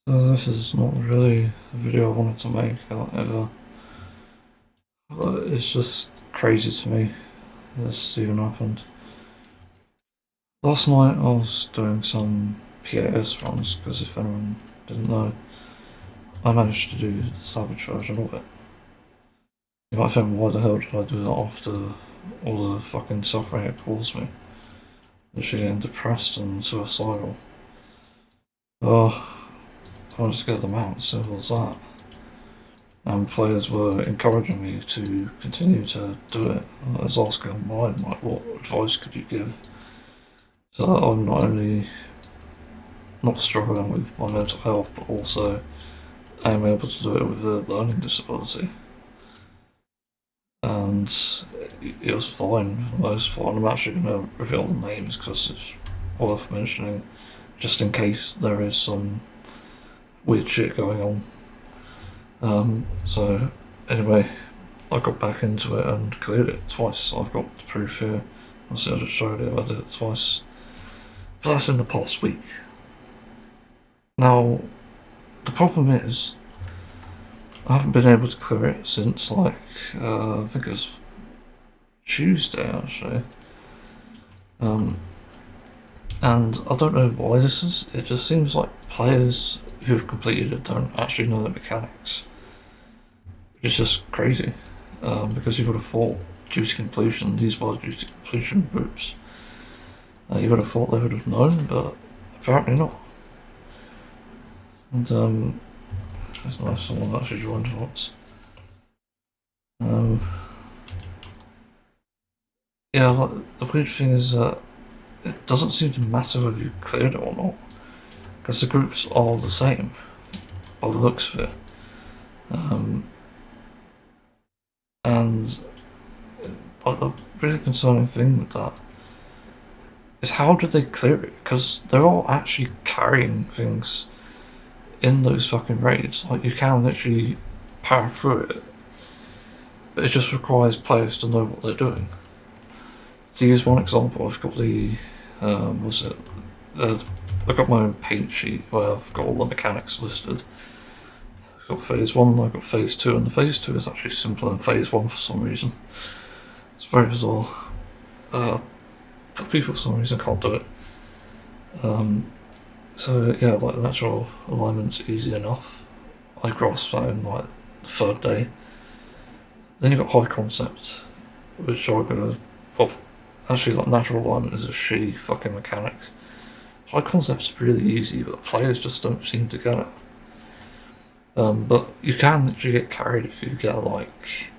So this is not really the video I wanted to make ever, but it's just crazy to me this even happened. Last night I was doing some PAS runs, because if anyone didn't know, I managed to do the Savage version of it. You might think, why the hell did I do that after all the fucking suffering it caused me? Literally getting depressed and suicidal. Oh, I wanted to get them out, simple as that. And players were encouraging me to continue to do it. I was asking online, like, what advice could you give so that I'm not only not struggling with my mental health, but also I'm able to do it with a learning disability. And it was fine for the most part. I'm actually going to reveal the names because it's worth mentioning, just in case there is some weird shit going on. So anyway, I got back into it and cleared it twice. I've got the proof here. I just showed it. I did it twice. But that's in the past week. Now, the problem is, I haven't been able to clear it since, like, I think it was Tuesday, actually. And I don't know why this is. It just seems like players who've completed it don't actually know the mechanics. It's just crazy. Because you would have thought, due to completion, these were due to completion groups. You would have thought they would have known, but apparently not. And it's nice someone actually joined once. Yeah, like, the weird thing is that it doesn't seem to matter whether you cleared it or not, because the groups are the same by the looks of it. And like, the really concerning thing with that is, how did they clear it? Because they're all actually carrying things in those fucking raids. Like, you can literally power through it, but it just requires players to know what they're doing. To use one example, I've got the I've got my own paint sheet where I've got all the mechanics listed. I've got phase 1, I've got phase 2, and the phase 2 is actually simpler than phase 1 for some reason. It's very bizarre. But people for some reason can't do it. So yeah, like, the natural alignment's easy enough. I grasped that in like the third day. Then you've got high concept, which I'm gonna, well, actually, like, natural alignment is a shitty fucking mechanic. High concept's really easy, but players just don't seem to get it. But you can literally get carried if you get, like,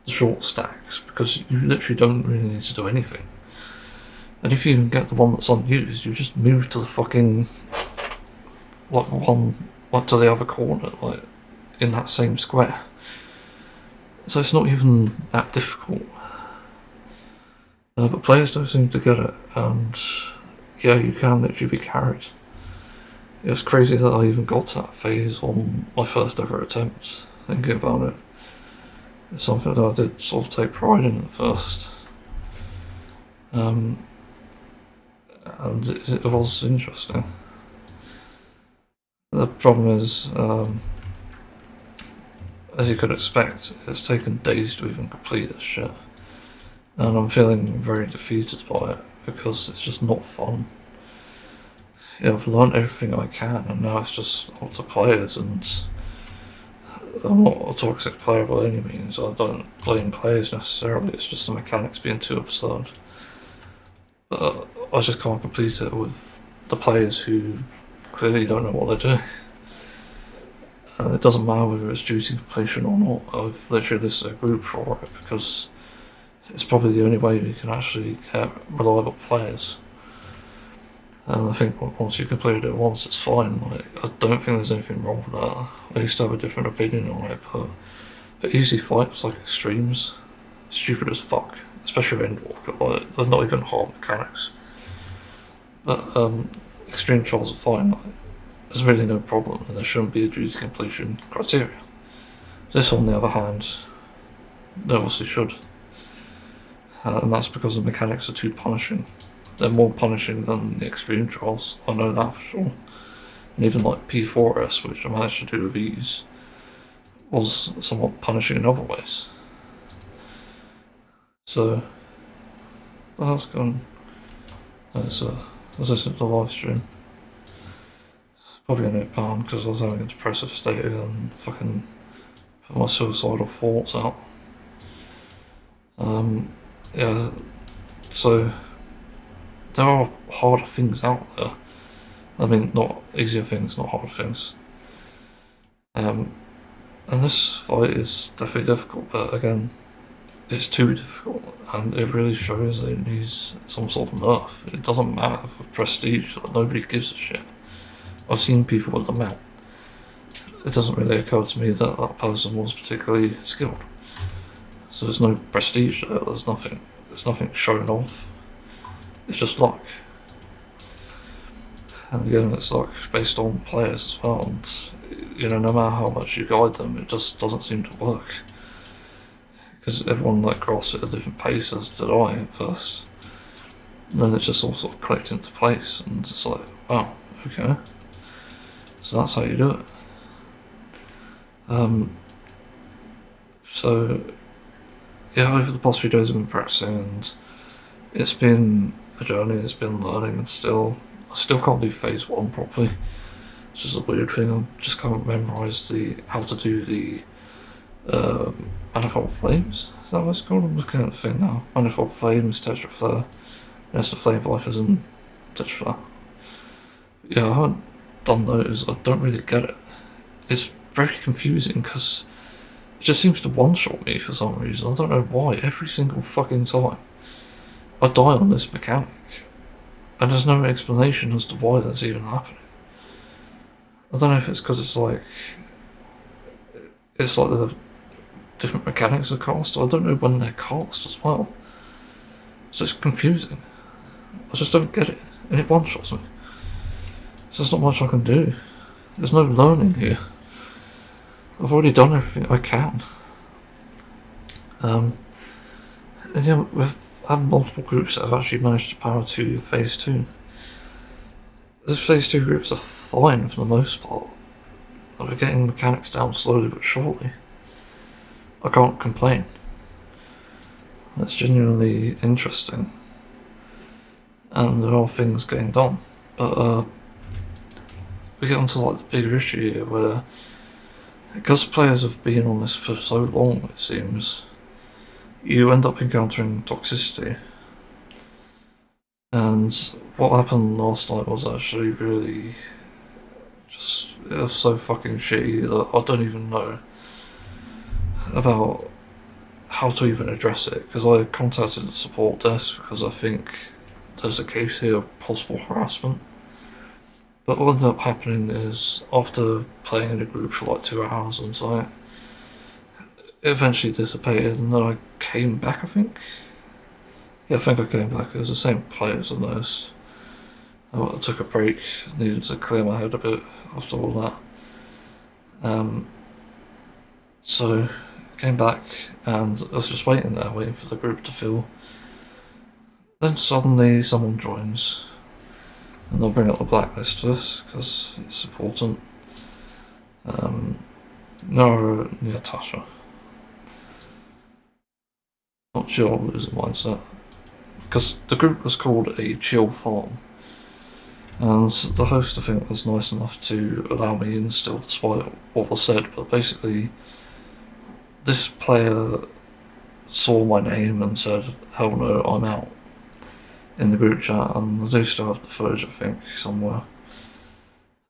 the short stacks, because you literally don't really need to do anything. And if you even get the one that's unused, you just move to the fucking, like, one, like, to the other corner, like, in that same square. So it's not even that difficult. But players don't seem to get it, and yeah, you can literally be carried. It's crazy that I even got to that phase on my first ever attempt, thinking about it. It's something that I did sort of take pride in at first. And it was interesting. The problem is, as you could expect, it's taken days to even complete this shit. And I'm feeling very defeated by it, because it's just not fun. Yeah, I've learned everything I can, and now it's just up to players, and I'm not a toxic player by any means. I don't blame players necessarily, it's just the mechanics being too absurd. But I just can't complete it with the players who clearly don't know what they're doing. And it doesn't matter whether it's due to completion or not. I've literally listed a group for it, because it's probably the only way you can actually get reliable players. And I think once you've completed it once, it's fine. Like, I don't think there's anything wrong with that. I used to have a different opinion on it, but for easy fights like extremes, stupid as fuck. Especially Endwalker, like, they're not even hard mechanics. But extreme trials are fine. Like, there's really no problem, and there shouldn't be a due to completion criteria. This, on the other hand, there obviously should. And that's because the mechanics are too punishing. They're more punishing than the extreme trials, I know that for sure. And even like P4S, which I managed to do with ease, was somewhat punishing in other ways. So, the hell's going on? I was listening to the live stream. Probably gonna get banned because I was having a depressive state and fucking put my suicidal thoughts out. Yeah, so there are harder things out there. I mean, not easier things, not harder things. And this fight is definitely difficult, but again, it's too difficult, and it really shows that it needs some sort of nerf. It doesn't matter for prestige, like, nobody gives a shit. I've seen people with the mount. It doesn't really occur to me that that person was particularly skilled. So there's no prestige there, there's nothing shown off. It's just luck. And again, it's like based on players as well, and no matter how much you guide them, it just doesn't seem to work. Because everyone like grasps it at a different pace, as did I at first. And then it just all sort of clicked into place, and it's like, wow, okay. So that's how you do it. So yeah, over the past few days I've been practicing, and it's been a journey, it's been learning, and I still can't do phase 1 properly. It's just a weird thing. I just can't memorise how to do the manifold flames. Is that what it's called? I'm looking at the thing now. Manifold flames, tetra flare, there's the flame vipers and tetra flare. Yeah, I haven't done those. I don't really get it. It's very confusing because it just seems to one-shot me for some reason. I don't know why. Every single fucking time I die on this mechanic, and there's no explanation as to why that's even happening. I don't know if it's because it's like the different mechanics are cast. I don't know when they're cast as well. So it's confusing. I just don't get it, and it one-shots me. So there's not much I can do. There's no learning here. I've already done everything I can. And yeah, we've had multiple groups that have actually managed to power to phase 2. Those phase 2 groups are fine for the most part. We're getting mechanics down slowly but surely. I can't complain. That's genuinely interesting. And there are things getting done. But we get onto like the bigger issue here where, because players have been on this for so long, it seems, you end up encountering toxicity. And what happened last night was actually really it was so fucking shitty that I don't even know about how to even address it, because I contacted the support desk because I think there's a case here of possible harassment. But what ended up happening is, after playing in a group for like 2 hours on site, it eventually dissipated, and then I came back, I think. Yeah, I think I came back. It was the same players I noticed. I took a break, needed to clear my head a bit after all that. So came back, and I was just waiting there, waiting for the group to fill. Then suddenly someone joins, and they'll bring up the blacklist to us because it's important. Nora and Natasha. Not chill, loser mindset. Because the group was called a chill farm, and the host, I think, was nice enough to allow me in still despite what was said, but basically this player saw my name and said, hell no, I'm out, in the group chat, and I do still have the footage, I think, somewhere.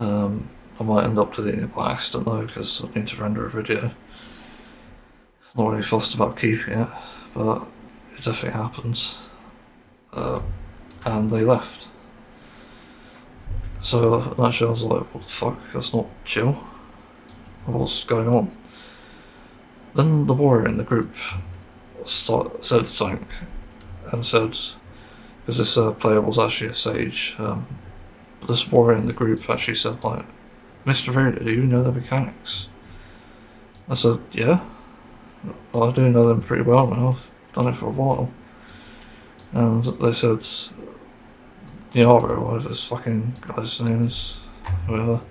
I might end up deleting it by accident though, because I need to render a video. Not really fussed about keeping it, but it definitely happens. And they left. So naturally I was like, what the fuck, that's not chill. What's going on? Then the warrior in the group said something, and said, because this player was actually a sage, this warrior in the group actually said, like, Mr. Vader, do you know the mechanics? I said, yeah, I do know them pretty well now, I've done it for a while. And they said, Yara, whatever this fucking guy's name is, whatever,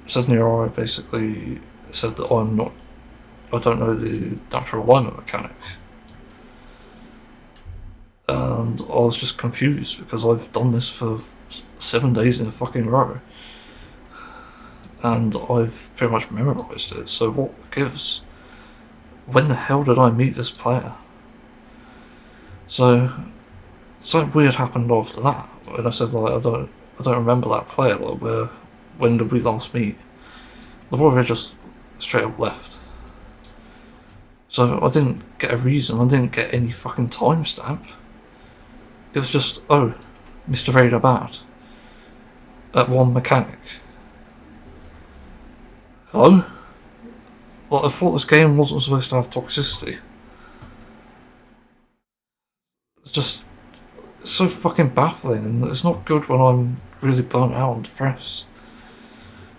Sedney basically said that I don't know the natural alignment mechanic. And I was just confused because I've done this for 7 days in a fucking row. And I've pretty much memorised it, so what gives? When the hell did I meet this player? So something weird happened after that. When I said like I don't remember that player, like when did we last meet? The warrior just straight up left. So I didn't get a reason, I didn't get any fucking timestamp. It was just, oh, Mr. Raider bad. At one mechanic. Hello? Like, I thought this game wasn't supposed to have toxicity. It's just it's so fucking baffling, and it's not good when I'm really burnt out and depressed.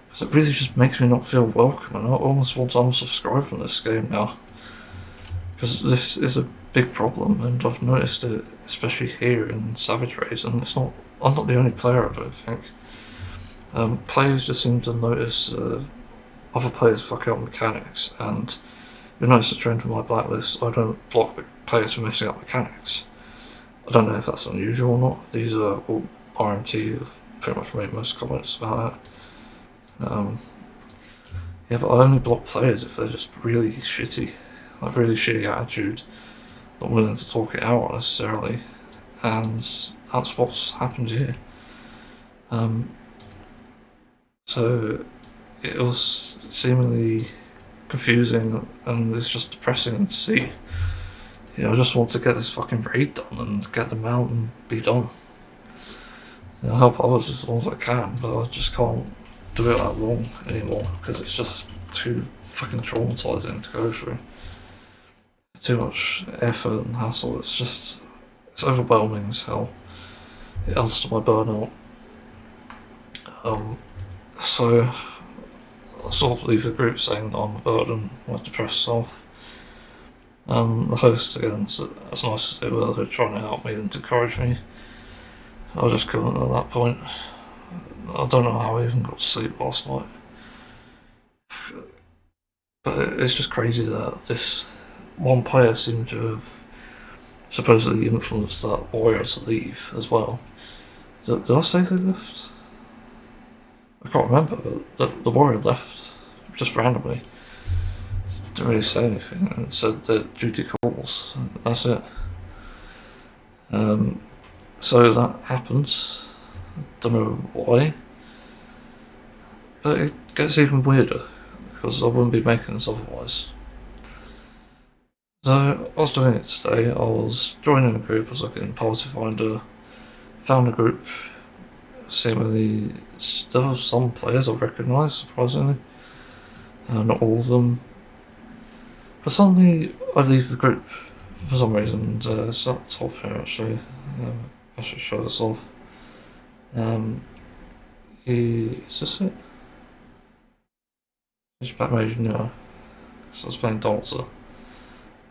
Because it really just makes me not feel welcome, and I almost want to unsubscribe from this game now. Because this is a big problem, and I've noticed it, especially here in Savage Rays, and I'm not the only player, I don't think. Players just seem to notice other players fuck up mechanics, and you'll notice a trend with my blacklist. I don't block players for messing up mechanics. I don't know if that's unusual or not. These are all RMT have pretty much made most comments about it. Yeah, but I only block players if they're just really shitty, like really shitty attitude, not willing to talk it out necessarily, and that's what's happened here. So it was seemingly confusing, and it's just depressing to see. You know, I just want to get this fucking raid done and get them out and be done. You know, help others as long as I can, but I just can't do it that long anymore because it's just too fucking traumatizing to go through. Too much effort and hassle. It's overwhelming as hell. It adds to my burnout. So I sort of leave the group saying that I'm a burden, my depressed self. The hosts, again, as nice as they were, they're trying to help me and encourage me. I just couldn't at that point. I don't know how I even got to sleep last night. But it's just crazy that this one player seemed to have supposedly influenced that warrior to leave as well. Did I say they left? I can't remember, but the warrior left just randomly. Didn't really say anything, and it said that duty calls. That's it. So that happens. Don't know why, but it gets even weirder because I wouldn't be making this otherwise. So I was doing it today. I was joining a group. I was looking in Party Finder, found a group. Seemingly, there were some players I recognised, surprisingly. Not all of them. But suddenly, I leave the group for some reason. It's at the top here actually. I should show this off. Is this it? It's back mage now. So I was playing Doctor.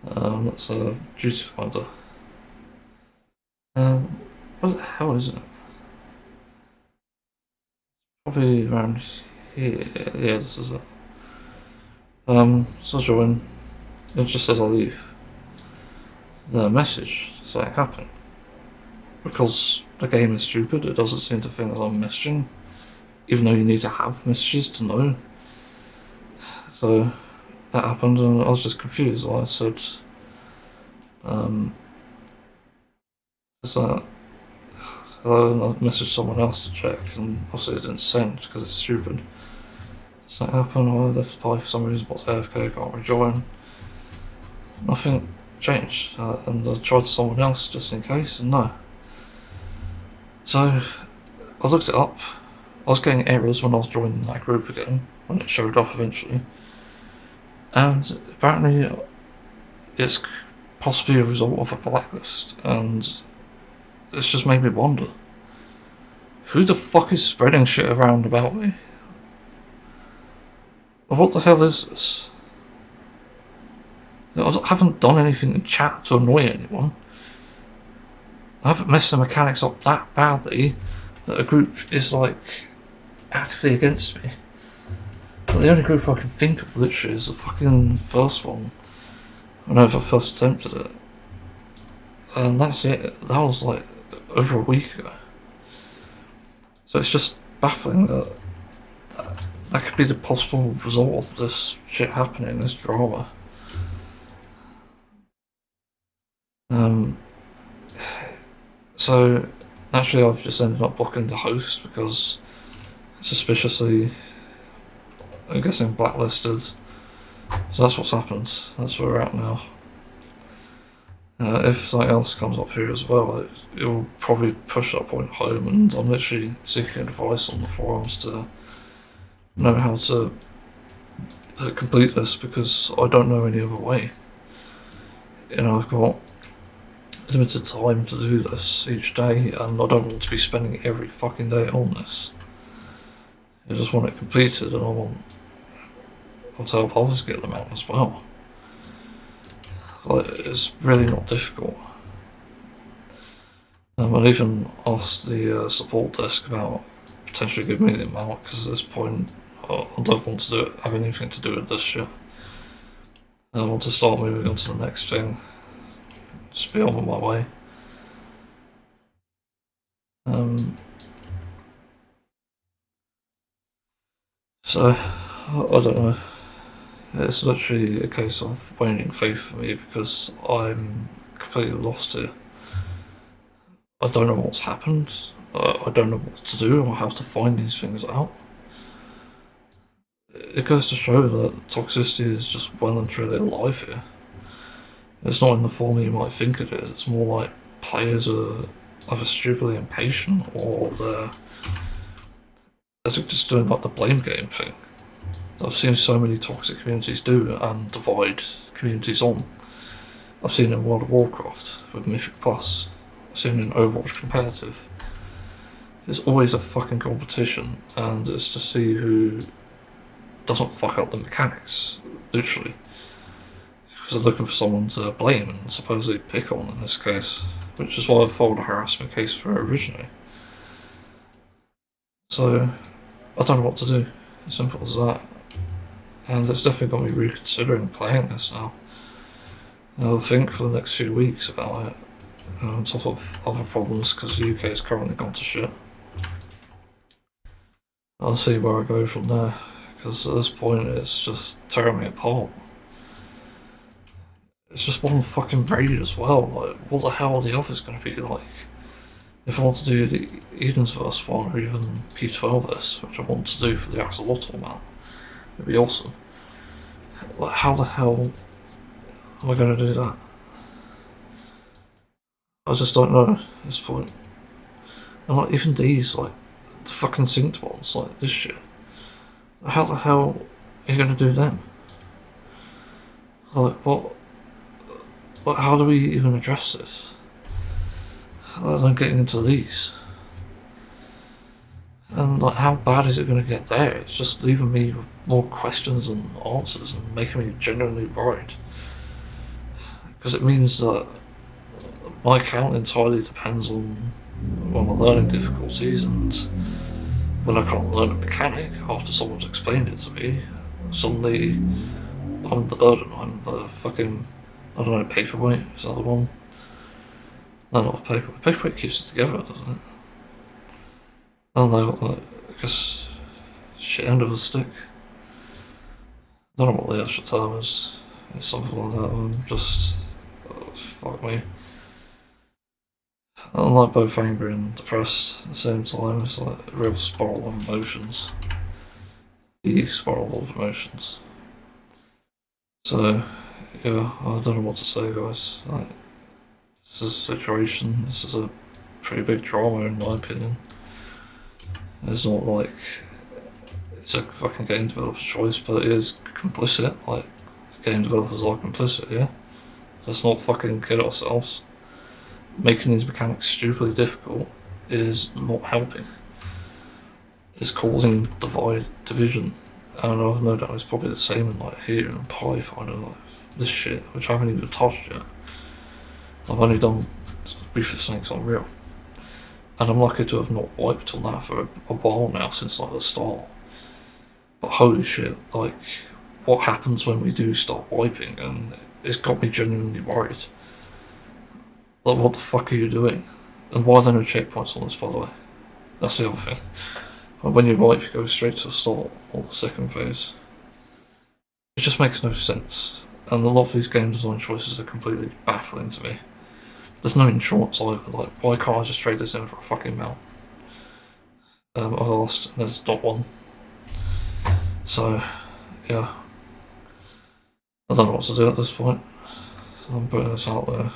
That's a duty finder. What the hell is it? Probably around here. Yeah, this is it. So I join. It just says I leave. The message saying happen. Because the game is stupid, it doesn't seem to think that I'm messaging. Even though you need to have messages to know. So that happened and I was just confused. I said, is that hello? And I messaged someone else to check, and obviously it didn't send because it's stupid. So that happened. I left the party for some reason. What's AFK? Can't rejoin. Nothing changed, and I tried someone else just in case, and no. So I looked it up. I was getting errors when I was joining that group again, when it showed up eventually. And apparently it's possibly a result of a blacklist, and it's just made me wonder. Who the fuck is spreading shit around about me? What the hell is this? I haven't done anything in chat to annoy anyone. I haven't messed the mechanics up that badly that a group is like actively against me. But the only group I can think of literally is the fucking first one. Whenever I first attempted it. And that's it. That was like over a week ago. So it's just baffling that that could be the possible result of this shit happening, this drama. So actually I've just ended up blocking the host because suspiciously, I'm guessing, blacklisted. So that's what's happened. That's where we're at now. If something else comes up here as well, it will probably push that point home, and I'm literally seeking advice on the forums to know how to complete this because I don't know any other way. You know, I've got limited time to do this each day, and I don't want to be spending every fucking day on this. I just want it completed, and I want to help others get them out as well. Like, it's really not difficult. I even asked the support desk about potentially giving me the amount, because at this point I don't want to have anything to do with this shit. I want to start moving on to the next thing. Just be on my way. So, I don't know. It's literally a case of waning faith for me because I'm completely lost here. I don't know what's happened. I don't know what to do or how to find these things out. It goes to show that toxicity is just well and truly alive here. It's not in the form you might think it is. It's more like players are either stupidly impatient or they're just doing like the blame game thing. I've seen so many toxic communities do and divide communities on. I've seen it in World of Warcraft with Mythic Plus. I've seen it in Overwatch Competitive. There's always a fucking competition, and it's to see who doesn't fuck up the mechanics, literally. Because they're looking for someone to blame and supposedly pick on in this case, which is why I filed a harassment case for it originally. So, I don't know what to do. As simple as that. And it's definitely got me reconsidering playing this now. I'll think for the next few weeks about it, on top of other problems, because the UK has currently gone to shit. I'll see where I go from there, because at this point it's just tearing me apart. It's just one fucking raid as well. Like, what the hell are the others going to be like? If I want to do the Edensverse one or even P12S, which I want to do for the Axolotl map, it'd be awesome. Like, how the hell am I going to do that? I just don't know at this point. And like, even these, like, the fucking synced ones, like this shit. How the hell are you going to do them? Like, what? Like, how do we even address this? Other than getting into these. And like, how bad is it going to get there? It's just leaving me with more questions than answers and making me genuinely worried. Because it means that my account entirely depends on my learning difficulties, and when I can't learn a mechanic after someone's explained it to me, suddenly I'm the burden. I'm the fucking, I don't know, paperweight is the other one. No, not paperweight. Paperweight keeps it together, doesn't it? I don't know, like, I guess shit end of the stick. I don't know what the actual term is. It's something like that. I'm just, fuck me. I'm like both angry and depressed at the same time. It's like a real spiral of emotions. The spiral of emotions. So, yeah, I don't know what to say, guys. Like, this is a situation. This is a pretty big drama, in my opinion. It's not like it's a fucking game developer's choice, but it is complicit. Like, game developers are complicit, yeah? Let's not fucking kid ourselves. Making these mechanics stupidly difficult is not helping. It's causing division. And I've no doubt it's probably the same in like here and Python and like this shit, which I haven't even touched yet. I've only done Reef of Snakes on Real. And I'm lucky to have not wiped on that for a while now, since like the start. But holy shit, like, what happens when we do start wiping? And it's got me genuinely worried. Like, what the fuck are you doing? And why are there no checkpoints on this, by the way? That's the other thing. When you wipe, you go straight to the start or the second phase. It just makes no sense. And a lot of these game design choices are completely baffling to me. There's no insurance either. Like, why can't I just trade this in for a fucking mount? I've asked, and there's not one. So, yeah. I don't know what to do at this point. So I'm putting this out there.